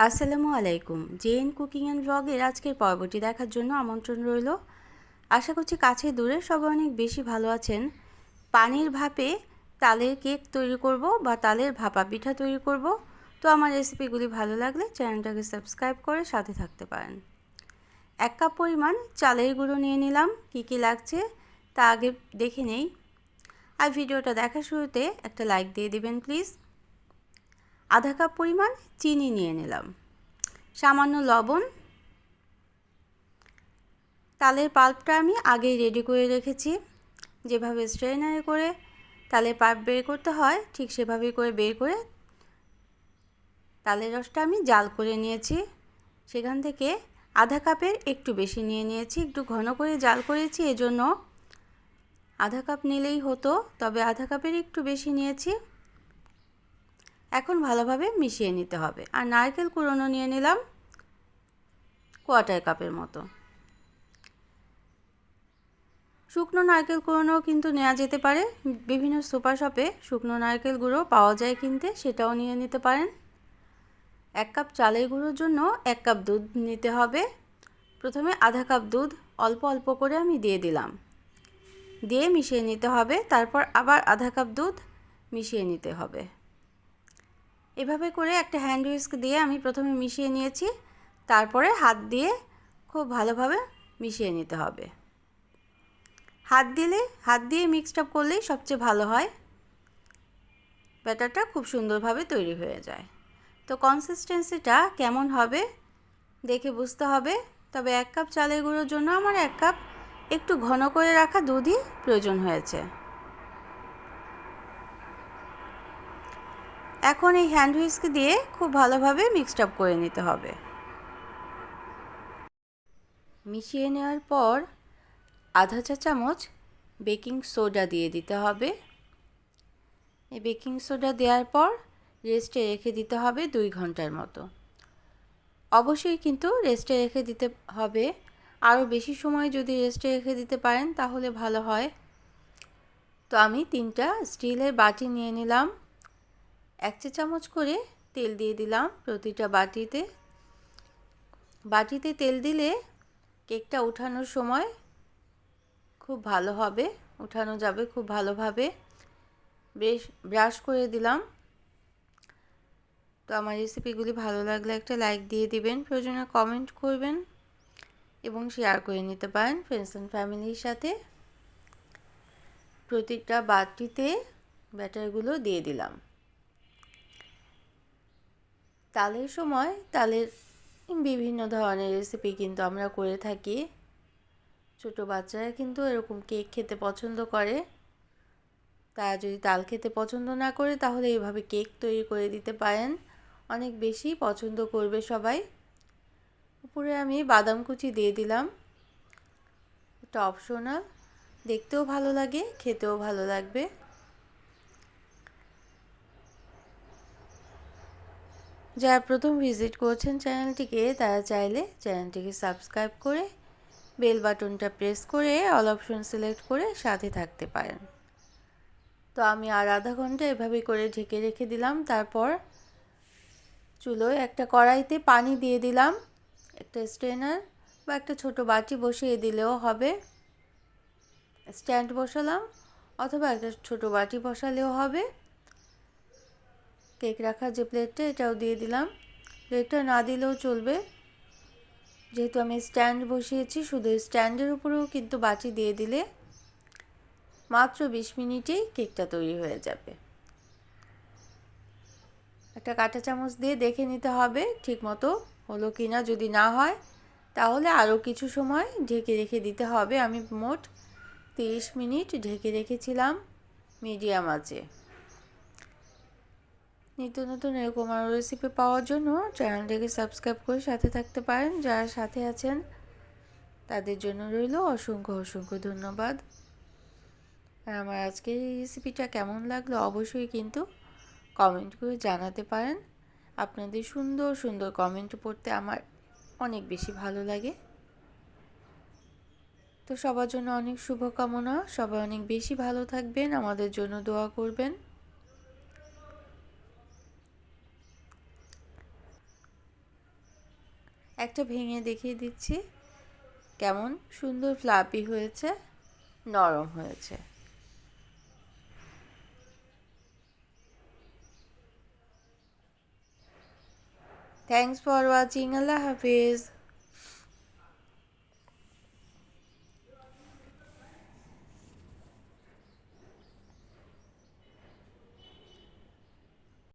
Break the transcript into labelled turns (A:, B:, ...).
A: আসসালামু আলাইকুম। JN cooking and ব্লগের আজকের পর্বটি দেখার জন্য আমন্ত্রণ রইল। আশা করছি কাছে দূরে সবাই অনেক বেশি ভালো আছেন। পানির ভাপে তালের কেক তৈরি করব বা তালের ভাপা পিঠা তৈরি করব। তো আমার রেসিপিগুলি ভালো লাগলে চ্যানেলটাকে সাবস্ক্রাইব করে সাথে থাকতে পারেন। 1 কাপ পরিমাণ চালের গুঁড়ো নিয়ে নিলাম। কি লাগছে তা আগে দেখে নেই। আর ভিডিওটা দেখার শুরুতে একটা লাইক দিয়ে দিবেন প্লিজ। আধা কাপ পরিমাণ চিনি নিয়ে নিলাম, সামান্য লবণ। তালের পাল্পটা আমি আগেই রেডি করে রেখেছি। যেভাবে স্ট্রেনারে করে তালের পাল্প বের করতে হয় ঠিক সেভাবেই করে বের করে তালের রসটা আমি জাল করে নিয়েছি। সেখান থেকে আধা কাপের একটু বেশি নিয়ে নিয়েছি, একটু ঘন করে জাল করেছি, এজন্য আধা কাপ নিলেই হতো, তবে আধা কাপের একটু বেশি নিয়েছি। এখন ভালোভাবে মিশিয়ে নিতে হবে। আর নারকেল কুড়োনো নিয়ে নিলাম কোয়ার্টার কাপের মতো। শুকনো নারকেল কুড়োনোও কিন্তু নেওয়া যেতে পারে, বিভিন্ন সুপার শপে শুকনো নারকেল গুঁড়ো পাওয়া যায় কিনতে, সেটাও নিয়ে নিতে পারেন। 1 কাপ চালের গুঁড়োর জন্য 1 কাপ দুধ নিতে হবে। প্রথমে আধা কাপ দুধ অল্প অল্প করে আমি দিয়ে দিলাম, দিয়ে মিশিয়ে নিতে হবে। তারপর আবার আধা কাপ দুধ মিশিয়ে নিতে হবে। এভাবে করে একটা হ্যান্ড হুইস্ক দিয়ে আমি প্রথমে মিশিয়ে নিয়েছি, তারপরে হাত দিয়ে খুব ভালোভাবে মিশিয়ে নিতে হবে। হাত দিয়ে মিক্সড আপ করলেই সবচেয়ে ভালো হয়, ব্যাটারটা খুব সুন্দরভাবে তৈরি হয়ে যায়। তো কনসিস্টেন্সিটা কেমন হবে দেখে বুঝতে হবে। তবে 1 কাপ চালের গুঁড়োর জন্য আমার 1 কাপ একটু ঘন করে রাখা দুধই প্রয়োজন হয়েছে। এখন এই হ্যান্ড হুইস্ক দিয়ে খুব ভালোভাবে মিক্সড আপ করে নিতে হবে। মিশিয়ে নেওয়ার পর আধা চা চামচ বেকিং সোডা দিয়ে দিতে হবে। এই বেকিং সোডা দেওয়ার পর রেস্টে রেখে দিতে হবে 2 ঘন্টার মতো। অবশ্যই কিন্তু রেস্টে রেখে দিতে হবে, আরও বেশি সময় যদি রেস্টে রেখে দিতে পারেন তাহলে ভালো হয়। তো আমি 3টা স্টিলের বাটি নিয়ে নিলাম, 1 চা চামচ করে তেল দিয়ে দিলাম প্রতিটা বাটিতে। বাটিতে তেল দিলে কেকটা ওঠানোর সময় খুব ভালো হবে, উঠানো যাবে খুব ভালোভাবে। বেশ ব্রাশ করে দিলাম। তো আমার রেসিপিগুলি ভালো লাগলে একটা লাইক দিয়ে দিবেন, প্রয়োজনে কমেন্ট করবেন এবং শেয়ার করে নিতে পারেন ফ্রেন্ডস অ্যান্ড ফ্যামিলির সাথে। প্রতিটা বাটিতে ব্যাটারগুলো দিয়ে দিলাম। তালের সময় তালের বিভিন্ন ধরনের রেসিপি কিন্তু আমরা করে থাকি। ছোট বাচ্চারা কিন্তু এরকম কেক খেতে পছন্দ করে। তারা যদি তাল খেতে পছন্দ না করে তাহলে এইভাবে কেক তৈরি করে দিতে পারেন, অনেক বেশি পছন্দ করবে সবাই। উপরে আমি বাদাম কুচি দিয়ে দিলাম, এটা অপশনাল, দেখতেও ভালো লাগে খেতেও ভালো লাগবে। যারা প্রথম ভিজিট করছেন চ্যানেলটিকে তারা চাইলে চ্যানেলটিকে সাবস্ক্রাইব করে বেল বাটনটা প্রেস করে অল অপশন সিলেক্ট করে সাথে থাকতে পারেন। তো আমি আর আধা ঘন্টা এভাবে করে ঢেকে রেখে দিলাম। তারপর চুলোয় একটা কড়াইতে পানি দিয়ে দিলাম, একটা স্ট্রেনার বা একটা ছোট বাটি বসিয়ে দিলেও হবে। স্ট্যান্ড বসালাম অথবা একটা ছোট বাটি বসালেও হবে। কেক রাখার যে প্লেটটা এটাও দিয়ে দিলাম, প্লেটটা না দিলেও চলবে, যেহেতু আমি স্ট্যান্ড বসিয়েছি। শুধু স্ট্যান্ডের উপরেও কিন্তু বাটি দিয়ে দিলে মাত্র 20 মিনিটেই কেকটা তৈরি হয়ে যাবে। একটা কাঁটা চামচ দিয়ে দেখে নিতে হবে ঠিক মতো হলো কি না, যদি না হয় তাহলে আরও কিছু সময় ঢেকে রেখে দিতে হবে। আমি মোট 30 মিনিট ঢেকে রেখেছিলাম মিডিয়াম আঁচে। নিত্য নতুন এরকম আরও রেসিপি পাওয়ার জন্য চ্যানেলটাকে সাবস্ক্রাইব করে সাথে থাকতে পারেন। যারা সাথে আছেন তাদের জন্য রইল অসংখ্য অসংখ্য ধন্যবাদ। আর আমার আজকের এই রেসিপিটা কেমন লাগলো অবশ্যই কিন্তু কমেন্ট করে জানাতে পারেন। আপনাদের সুন্দর সুন্দর কমেন্ট পড়তে আমার অনেক বেশি ভালো লাগে। তো সবার জন্য অনেক শুভকামনা, সবাই অনেক বেশি ভালো থাকবেন, আমাদের জন্য দোয়া করবেন। একটা ভেঙে দেখিয়ে দিচ্ছি কেমন সুন্দর ফ্লাপি হয়েছে, নরম হয়েছে। Thanks for watching. Allah Hafiz.